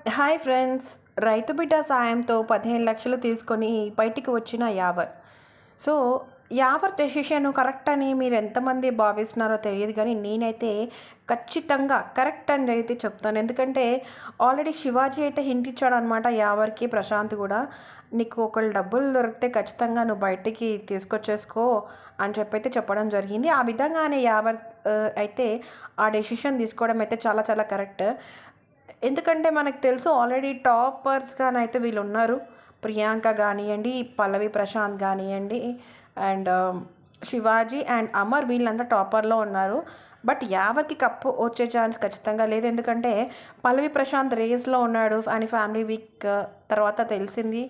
Hi friends. రైతు బిడ్డ సాయంతో 15,00,000 తీసుకొని బయటికి వచ్చిన Yawar. So, Yawar decision correct అని మీరు ఎంతమంది భావిస్తున్నారో తెలియదు కానీ నేనైతే ఖచ్చితంగా కరెక్ట్ అని అయితే చెప్తాను. ఎందుకంటే ఆల్రెడీ శివాజీ అయితే హింట్ ఇచ్చాడనమాట యావర్‌కి, ప్రశాంత్ కూడా. "నీకు ఒకవేళ డబ్బులు దొరికితే ఖచ్చితంగా నువ్వు బయటికి తీసుకొచ్చేసుకో" అని చెప్పైతే చెప్పడం జరిగింది. ఆ విధంగానే యావర్ అయితే ఆ డెసిషన్ తీసుకోవడం అయితే చాలా చాలా కరెక్ట్. ఎందుకంటే మనకు తెలుసు ఆల్రెడీ టాపర్స్‌గానైతే వీళ్ళున్నారు. ప్రియాంక గానియ్యండి, పల్లవి ప్రశాంత్ గానియ్యండి, అండ్ శివాజీ అండ్ అమర్ వీళ్ళంతా టాపర్‌లో ఉన్నారు. బట్ యావర్‌కి కప్పు వచ్చే ఛాన్స్ ఖచ్చితంగా లేదు. ఎందుకంటే పల్లవి ప్రశాంత్ రేస్‌లో ఉన్నాడు అని ఫ్యామిలీ వీక్ తర్వాత తెలిసింది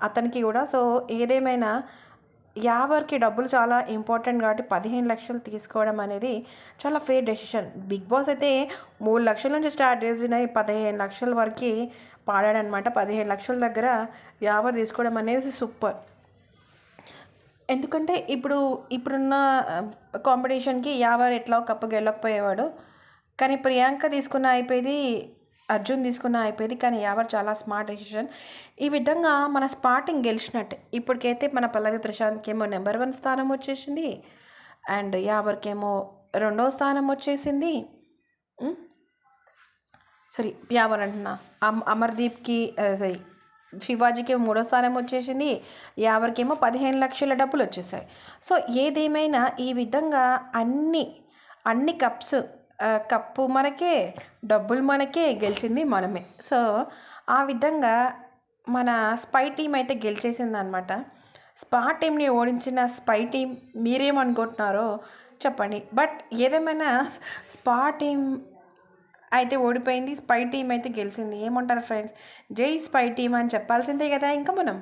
అతనికి కూడా. సో, ఏదేమైనా యావర్‌కి డబ్బులు చాలా ఇంపార్టెంట్ కాబట్టి 15,00,000 తీసుకోవడం అనేది చాలా ఫెయిర్ డెసిషన్. బిగ్ బాస్ అయితే 3,00,000 నుంచి స్టార్ట్ చేసినయి 15,00,000 వరకి పాడాడనమాట. 15,00,000 దగ్గర యావర్ తీసుకోవడం అనేది సూపర్. ఎందుకంటే ఇప్పుడున్న కాంపిటీషన్‌కి యావర్ ఎట్లాగో కప్పు గెలవకపోయేవాడు. కానీ ప్రియాంక తీసుకున్న అయిపోయేది, అర్జున్ తీసుకున్న అయిపోయేది. కానీ యావర్ చాలా స్మార్ట్ డెసిషన్. ఈ విధంగా మన స్పాటింగ్ గెలిచినట్టే. ఇప్పటికైతే మన పల్లవి ప్రశాంత్‌కేమో నెంబర్ 1 స్థానం వచ్చేసింది. అండ్ యావర్‌కేమో రెండో స్థానం వచ్చేసింది. సారీ, యావర్ అంటున్నా. అమర్‌దీప్‌కి సారీ, శివాజీకి మూడో స్థానం వచ్చేసింది. యావర్‌కేమో 15,00,000 డబ్బులు వచ్చేసాయి. సో, ఏదేమైనా ఈ విధంగా అన్ని కప్పు మనకే, డబ్బులు మనకే, గెలిచింది మనమే. సో, ఆ విధంగా మన స్పై టీమ్ అయితే గెలిచేసిందనమాట. స్పా టీమ్‌ని ఓడించిన స్పై టీమ్ మీరేమనుకుంటున్నారో చెప్పండి. బట్ ఏదేమైనా స్పా టీమ్ అయితే ఓడిపోయింది. స్పై టీమ్ అయితే గెలిచింది. ఏమంటారు ఫ్రెండ్స్? జై స్పై టీమ్ అని చెప్పాల్సిందే కదా ఇంకా మనం.